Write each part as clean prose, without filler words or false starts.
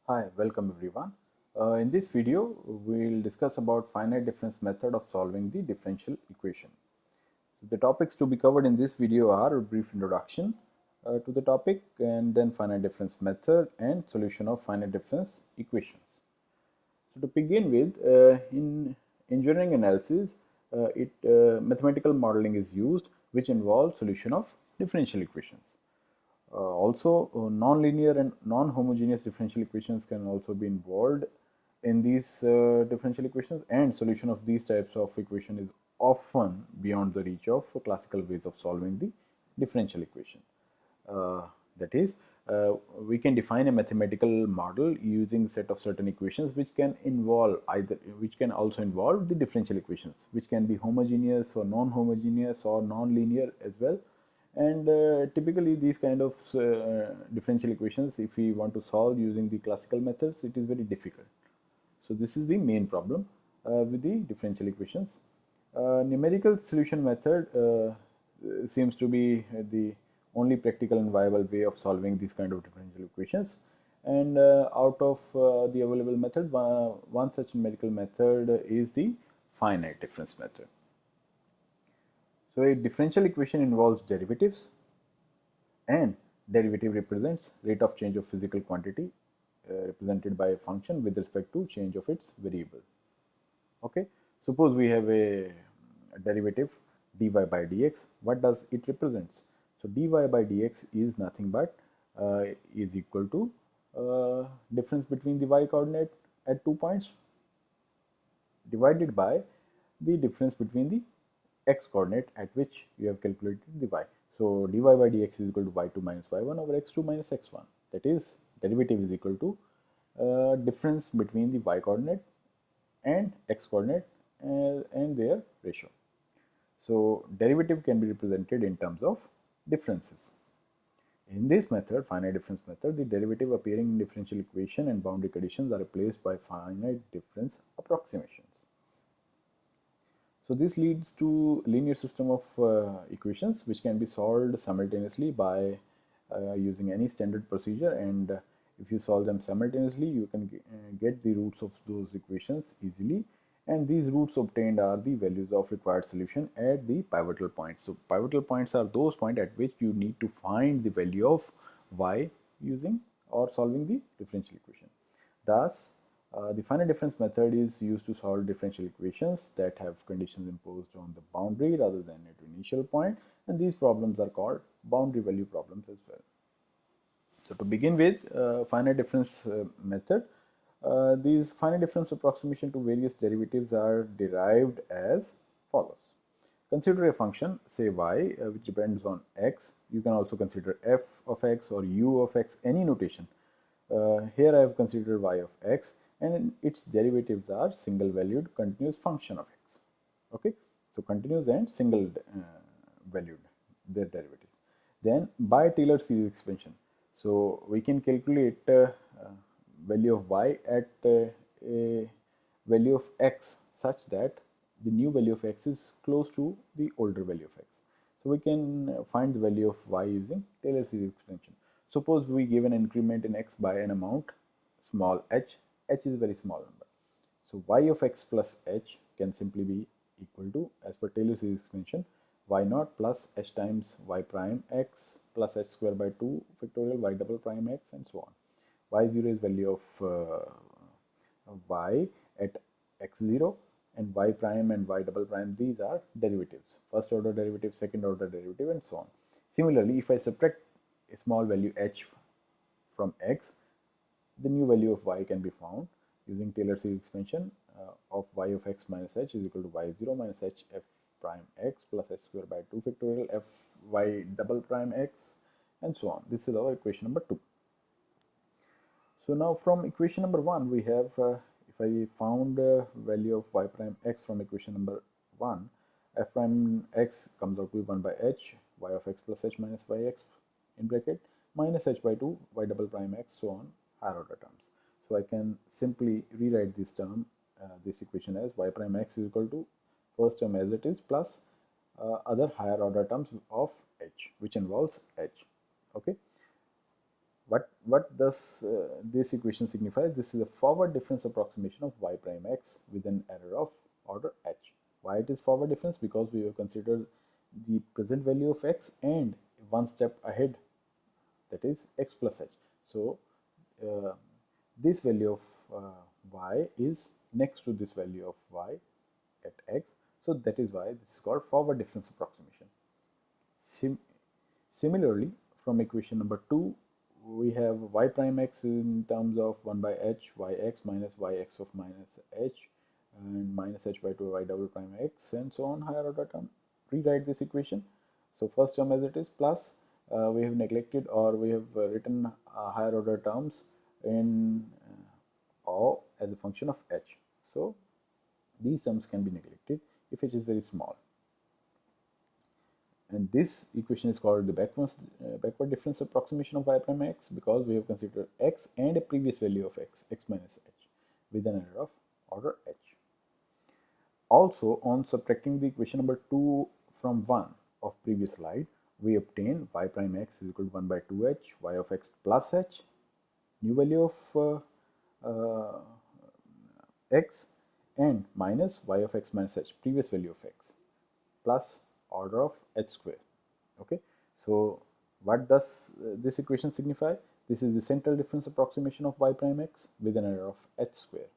Hi, welcome everyone. In this video, we'll discuss about finite difference method of solving the differential equation. So the topics to be covered in this video are a brief introduction to the topic and then finite difference method and solution of finite difference equations. So to begin with, in engineering analysis, mathematical modeling is used which involves solution of differential equations. Non-linear and non-homogeneous differential equations can also be involved in these differential equations, and solution of these types of equation is often beyond the reach of classical ways of solving the differential equation. Uh, that is, we can define a mathematical model using set of certain equations which can also involve the differential equations, which can be homogeneous or non-homogeneous or non-linear as well. And typically these kind of differential equations, if we want to solve using the classical methods, it is very difficult. So this is the main problem with the differential equations. Numerical solution method seems to be the only practical and viable way of solving these kind of differential equations. And out of the available method, one such numerical method is the finite difference method. So a differential equation involves derivatives, and derivative represents rate of change of physical quantity represented by a function with respect to change of its variable. Okay, suppose we have a derivative dy by dx. What does it represents? So dy by dx is nothing but is equal to difference between the y coordinate at 2 points divided by the difference between the x coordinate at which you have calculated the y. So dy by dx is equal to y2 minus y1 over x2 minus x1. That is, derivative is equal to difference between the y coordinate and x coordinate and their ratio. So derivative can be represented in terms of differences. In this method, finite difference method, the derivative appearing in differential equation and boundary conditions are replaced by finite difference approximations. So this leads to linear system of equations which can be solved simultaneously by using any standard procedure, and if you solve them simultaneously, you can get the roots of those equations easily, and these roots obtained are the values of required solution at the pivotal points. So pivotal points are those points at which you need to find the value of y using or solving the differential equation. Thus, the finite difference method is used to solve differential equations that have conditions imposed on the boundary rather than at initial point, and these problems are called boundary value problems as well. So to begin with, finite difference method, these finite difference approximation to various derivatives are derived as follows. Consider a function, say y, which depends on x. You can also consider f of x or u of x, any notation. Here I have considered y of x, and its derivatives are single valued continuous function of x. Okay, so continuous and single valued their derivatives. Then by Taylor series expansion, so we can calculate value of y at a value of x such that the new value of x is close to the older value of x. So we can find the value of y using Taylor series expansion. Suppose we give an increment in x by an amount small h. H is a very small number. So y of x plus h can simply be equal to, as per Taylor series expansion, y naught plus h times y prime x plus h square by 2 factorial y double prime x, and so on. Y0 is value of y at x0, and y prime and y double prime, these are derivatives, first order derivative, second order derivative, and so on. Similarly, if I subtract a small value h from x, the new value of y can be found using Taylor series expansion of y of x minus h is equal to y0 minus h f prime x plus h square by 2 factorial f y double prime x, and so on. This is our equation number 2. So now from equation number 1, we have, if I found value of y prime x from equation number 1, f prime x comes out to be 1 by h, y of x plus h minus yx in bracket, minus h by 2, y double prime x, so on, higher order terms. So I can simply rewrite this term, this equation as y prime x is equal to first term as it is plus other higher order terms of h, which involves h. Okay. What does this equation signifies? This is a forward difference approximation of y prime x with an error of order h. Why it is forward difference? Because we have considered the present value of x and one step ahead, that is x plus h. So uh, this value of y is next to this value of y at x. So that is why this is called forward difference approximation. Similarly, from equation number 2, we have y prime x in terms of 1 by h yx minus yx of minus h and minus h by 2 y double prime x and so on, higher order term. Rewrite this equation. So first term as it is, plus we have neglected, or we have written higher order terms in or as a function of h. So these terms can be neglected if h is very small. And this equation is called the backward difference approximation of y prime x, because we have considered x and a previous value of x minus h with an error of order h. Also, on subtracting the equation number 2 from 1 of previous slide, we obtain y prime x is equal to 1 by 2h y of x plus h, new value of x, and minus y of x minus h, previous value of x, plus order of h square. Okay, so what does this equation signify? This is the central difference approximation of y prime x with an error of h square.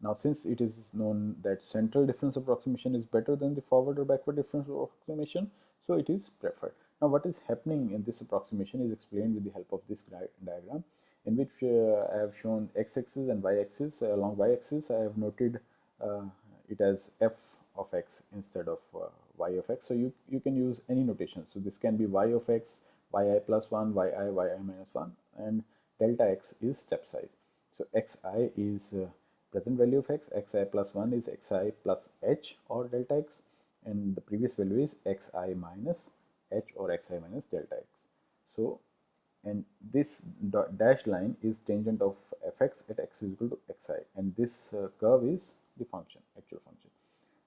Now, since it is known that central difference approximation is better than the forward or backward difference approximation, so it is preferred. Now, what is happening in this approximation is explained with the help of this diagram, in which I have shown x-axis and y-axis. Along y-axis, I have noted it as f of x instead of y of x. So you can use any notation. So this can be y of x, yi plus 1, yi minus 1, and delta x is step size. So xi is present value of x, xi plus 1 is xi plus h or delta x, and the previous value is xi minus h or xi minus delta x. So, and this dashed line is tangent of fx at x is equal to xi, and this curve is the function, actual function.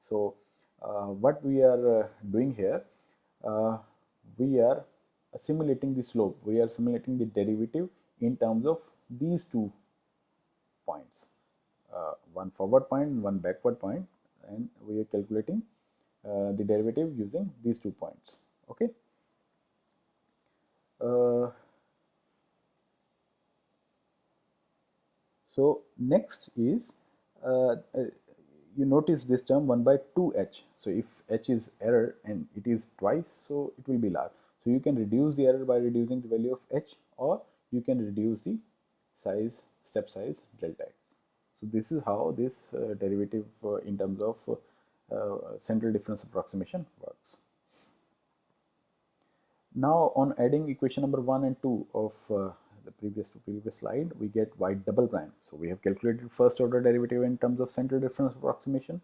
So what we are doing here, we are simulating the slope, we are simulating the derivative in terms of these two points, one forward point and one backward point, and we are calculating the derivative using these 2 points. Okay. So next is you notice this term 1 by 2h. So if h is error and it is twice, so it will be large. So you can reduce the error by reducing the value of h, or you can reduce the size, step size delta x. So this is how this derivative in terms of central difference approximation works. Now, on adding equation number 1 and 2 of the previous slide, we get y double prime. So we have calculated first order derivative in terms of central difference approximation.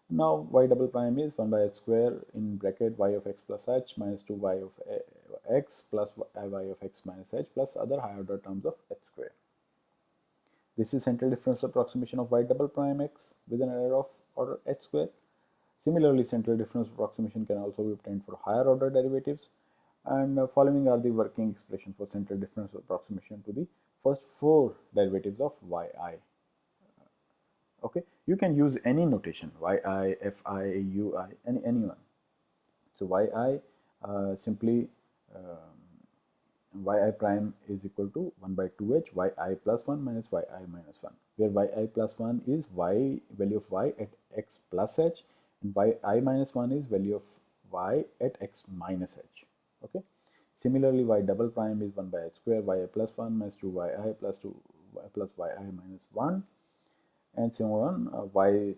Now y double prime is 1 by h square in bracket y of x plus h minus 2y of x plus y of x minus h plus other higher order terms of h square. This is central difference approximation of y double prime x with an error of order h square. Similarly, central difference approximation can also be obtained for higher order derivatives. And following are the working expression for central difference approximation to the first 4 derivatives of yi. Okay, you can use any notation, yi, fi, ui, anyone. So yi simply yi prime is equal to 1 by 2h yi plus 1 minus yi minus 1, where yi plus 1 is y value of y at x plus h, and yi minus 1 is value of y at x minus h. Okay. Similarly, y double prime is 1 by h square yi plus 1 minus 2yi plus 2 plus yi minus 1, and so on, y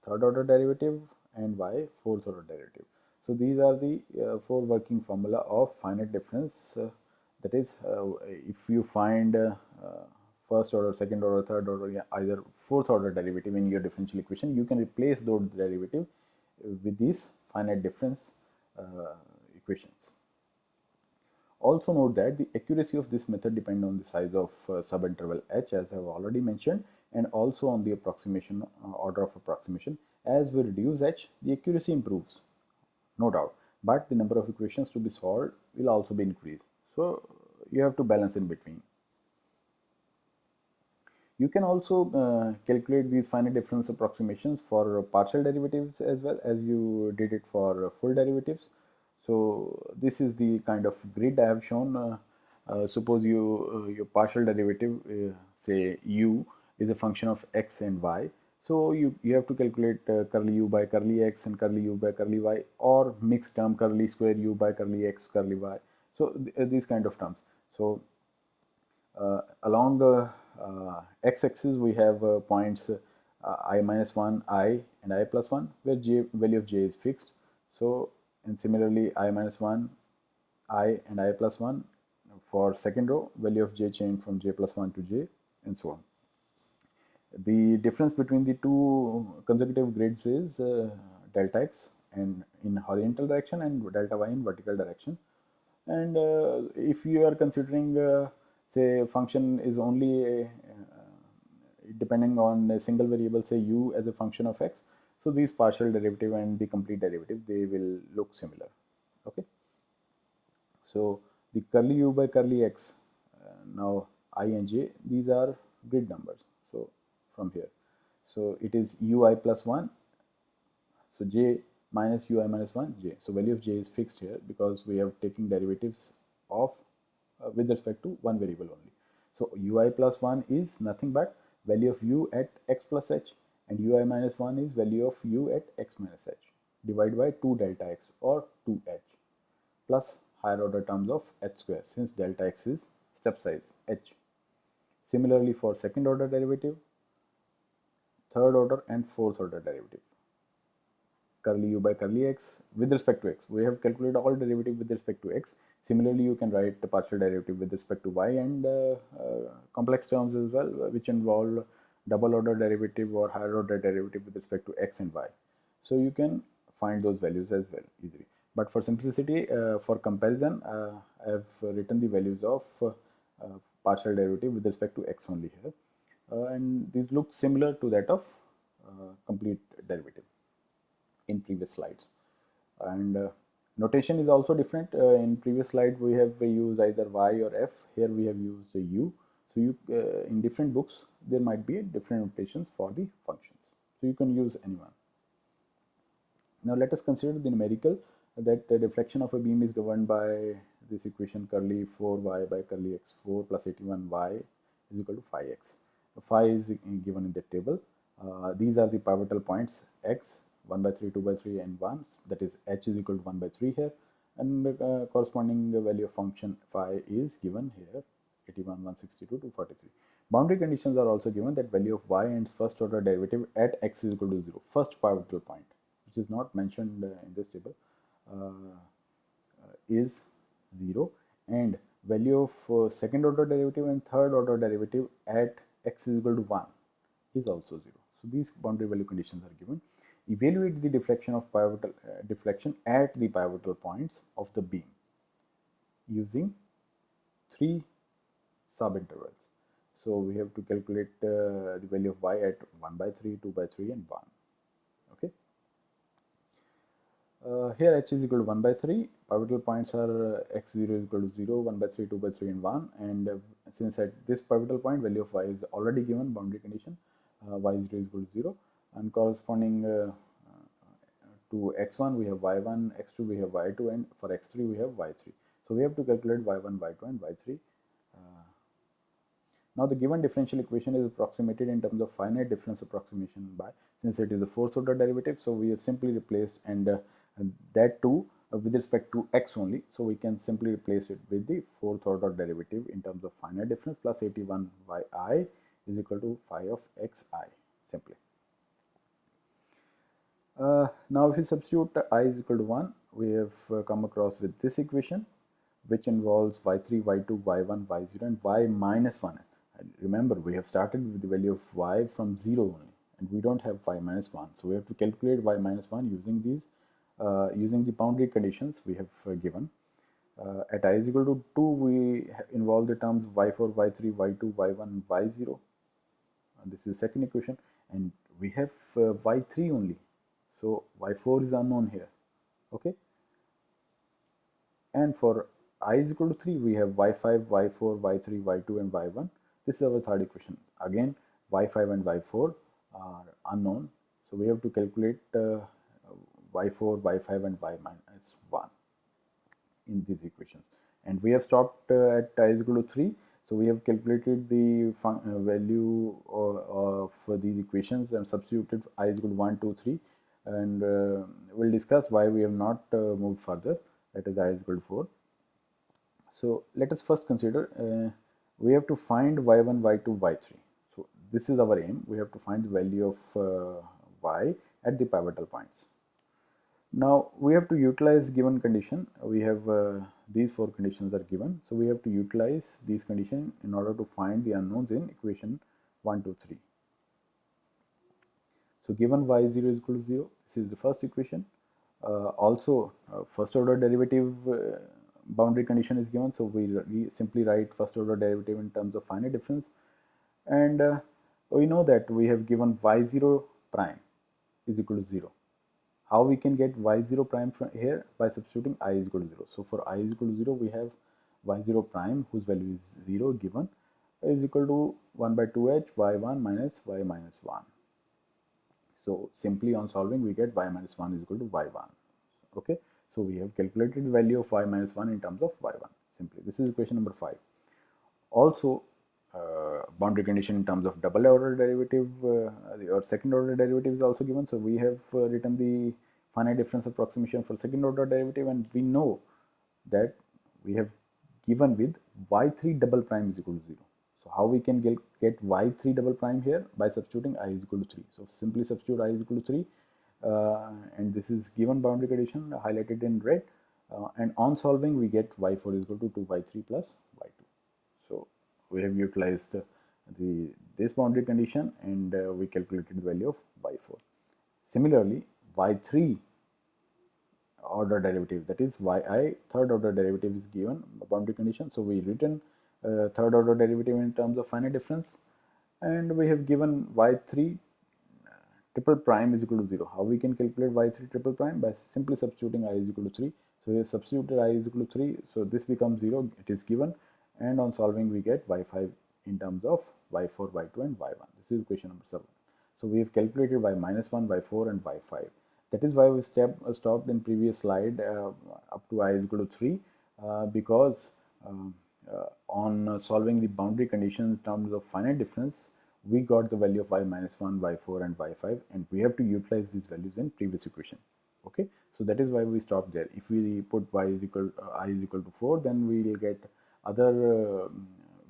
third order derivative and y fourth order derivative. So these are the 4 working formula of finite difference. That is, if you find first order, second order, third order, either fourth order derivative in your differential equation, you can replace those derivative with these finite difference equations. Also note that the accuracy of this method depends on the size of subinterval h, as I have already mentioned, and also on the approximation order of approximation. As we reduce h, the accuracy improves, no doubt, but the number of equations to be solved will also be increased. So you have to balance in between. You can also calculate these finite difference approximations for partial derivatives as well as you did it for full derivatives. So this is the kind of grid I have shown. Suppose your partial derivative, say u, is a function of x and y. So you have to calculate curly u by curly x and curly u by curly y, or mixed term curly square u by curly x curly y. So these kind of terms. So along the x-axis we have points I minus 1, I and I plus 1, where value of j is fixed. So, and similarly I minus 1, I and I plus 1 for second row, value of j change from j plus 1 to j, and so on. The difference between the two consecutive grids is delta x and in horizontal direction and delta y in vertical direction. And if you are considering say function is only depending on a single variable, say u, as a function of x, so these partial derivative and the complete derivative, they will look similar. Okay, so the curly u by curly x, now I and j, these are grid numbers. So from here, so it is ui plus 1, so j minus ui minus 1 j. So value of j is fixed here because we have taken derivatives of with respect to one variable only. So ui plus 1 is nothing but value of u at x plus h, and ui minus 1 is value of u at x minus h divided by 2 delta x or 2h plus higher order terms of h square, since delta x is step size h. Similarly for second order derivative, third order and fourth order derivative, curly u by curly x with respect to x. We have calculated all derivative with respect to x. Similarly, you can write the partial derivative with respect to y and complex terms as well, which involve double order derivative or higher order derivative with respect to x and y. So you can find those values as well easily. But for simplicity, for comparison, I have written the values of partial derivative with respect to x only here. And these look similar to that of complete derivative in previous slides. And notation is also different. In previous slide we have used either y or f. Here we have used u. So you in different books there might be different notations for the functions, so you can use anyone. Now let us consider the numerical, that the deflection of a beam is governed by this equation curly 4y by curly x4 plus 81y is equal to phi x. Phi is given in the table. These are the pivotal points x, 1 by 3, 2 by 3 and 1, that is h is equal to 1 by 3 here, and corresponding value of function phi is given here, 81, 162, 243. Boundary conditions are also given, that value of y and first order derivative at x is equal to 0, first pivotal point, which is not mentioned in this table, is 0, and value of second order derivative and third order derivative at x is equal to 1 is also 0. So these boundary value conditions are given. Evaluate the deflection of pivotal deflection at the pivotal points of the beam using 3 subintervals. So we have to calculate the value of y at 1 by 3, 2 by 3 and 1. Okay. Here h is equal to 1 by 3, pivotal points are x0 is equal to 0, 1 by 3, 2 by 3 and 1, and since at this pivotal point value of y is already given, boundary condition, y0 is equal to 0, and corresponding to x1 we have y1, x2 we have y2, and for x3 we have y3. So we have to calculate y1, y2 and y3. Now the given differential equation is approximated in terms of finite difference approximation by, since it is a fourth order derivative, so we have simply replaced, and that too with respect to x only, so we can simply replace it with the fourth order derivative in terms of finite difference, plus 81 yi is equal to phi of xi simply. Now if we substitute I is equal to 1, we have come across with this equation, which involves y3, y2, y1, y0 and y minus 1. And remember, we have started with the value of y from 0 only, and we don't have y minus 1. So we have to calculate y minus 1 using these, using the boundary conditions we have given. At I is equal to 2, we involve the terms y4, y3, y2, y1 and y0. And this is the second equation, and we have y3 only. So y4 is unknown here. Okay. And for I is equal to 3, we have y5, y4, y3, y2 and y1. This is our third equation. Again, y5 and y4 are unknown, so we have to calculate y4, y5 and y minus 1 in these equations. And we have stopped at I is equal to 3, so we have calculated the value of these equations and substituted I is equal to 1, 2, 3, and we'll discuss why we have not moved further, that is I is equal to 4. So let us first consider we have to find y1, y2, y3. So this is our aim. We have to find the value of y at the pivotal points. Now we have to utilize given condition. We have these four conditions are given. So we have to utilize these conditions in order to find the unknowns in equation 1, 2, 3. So given y0 is equal to 0, this is the first equation. Also, first order derivative boundary condition is given, so we simply write first order derivative in terms of finite difference, and we know that we have given y0 prime is equal to 0. How we can get y0 prime from here? By substituting I is equal to 0. So for I is equal to 0, we have y0 prime whose value is 0 given is equal to 1 by 2h y1 minus y minus 1. So simply on solving, we get y minus 1 is equal to y1. Okay, so we have calculated the value of y minus 1 in terms of y1. Simply, this is equation number 5. Also, boundary condition in terms of double order derivative or second order derivative is also given. So we have written the finite difference approximation for second order derivative, and we know that we have given with y3 double prime is equal to 0. So how we can get y3 double prime here? By substituting I is equal to 3. So simply substitute I is equal to 3, and this is given boundary condition highlighted in red, and on solving we get y4 is equal to 2y3 plus y2. So we have utilized this boundary condition, and we calculated the value of y4. Similarly, y3 order derivative, that is yi third order derivative is given boundary condition. So we written third order derivative in terms of finite difference, and we have given y3 triple prime is equal to 0. How we can calculate y3 triple prime? By simply substituting I is equal to 3. So we have substituted I is equal to 3, so this becomes 0, it is given, and on solving we get y5 in terms of y4, y2 and y1. This is equation number 7. So we have calculated y minus 1, y4 and y5. That is why we stopped in previous slide up to I is equal to 3, because on solving the boundary conditions in terms of finite difference, we got the value of y minus 1, y4 and y5, and we have to utilize these values in previous equation. Okay, so that is why we stopped there. If we put y is equal I is equal to 4, then we will get other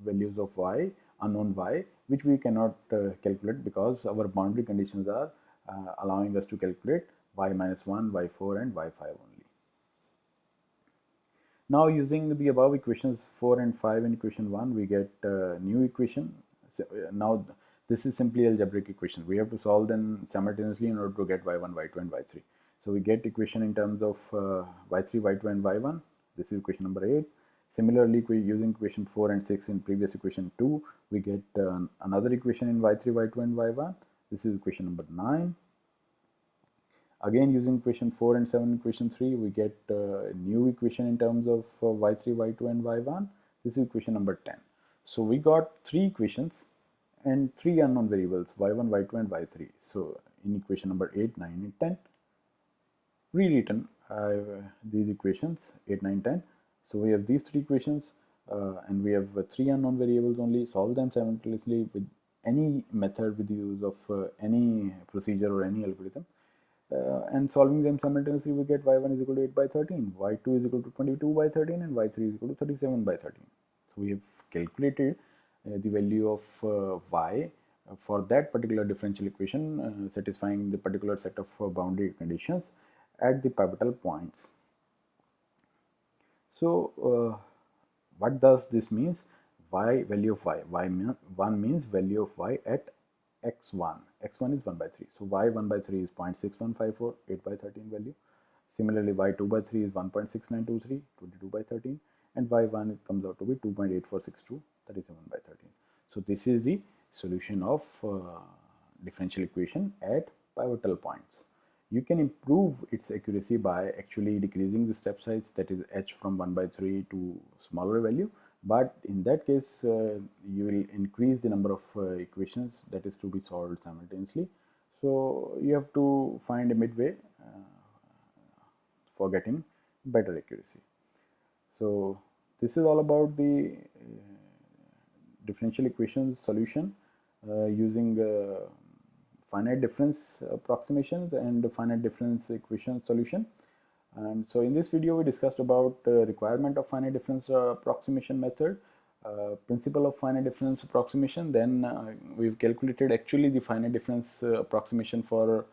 values of y, unknown y, which we cannot calculate because our boundary conditions are allowing us to calculate y minus 1, y4 and y5 only. Now using the above equations 4 and 5 in equation 1, we get a new equation. So, now this is simply algebraic equation. We have to solve them simultaneously in order to get y1, y2 and y3. So we get equation in terms of y3, y2 and y1. This is equation number 8. Similarly, using equation 4 and 6 in previous equation 2, we get another equation in y3, y2 and y1. This is equation number 9. Again, using equation 4 and 7 in equation 3, we get a new equation in terms of y3, y2 and y1. This is equation number 10. So we got 3 equations and 3 unknown variables, y1, y2 and y3. So in equation number 8, 9 and 10, rewritten these equations 8, 9, 10. So we have these 3 equations and we have 3 unknown variables only. Solve them simultaneously with any method, with the use of any procedure or any algorithm. And solving them simultaneously, we get y1 is equal to 8 by 13, y2 is equal to 22 by 13, and y3 is equal to 37 by 13. So we have calculated the value of y for that particular differential equation satisfying the particular set of boundary conditions at the pivotal points. So what does this means? Y value of y1 means value of y at x1. x1 is 1 by 3. So y 1 by 3 is 0.6154, 8 by 13 value. Similarly, y 2 by 3 is 1.6923, 22 by 13. And y1 comes out to be 2.8462, 37 by 13. So this is the solution of differential equation at pivotal points. you can improve its accuracy by actually decreasing the step size, that is h from 1/3 to smaller value. But in that case, you will increase the number of equations that is to be solved simultaneously. So you have to find a midway for getting better accuracy. So this is all about the differential equations solution using finite difference approximations and finite difference equation solution. And so in this video we discussed about requirement of finite difference approximation method, principle of finite difference approximation. Then we've calculated actually the finite difference approximation for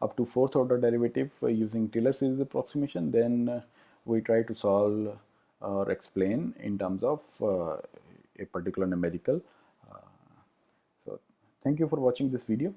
up to fourth order derivative using Taylor series approximation. Then we try to solve or explain in terms of a particular numerical. So thank you for watching this video.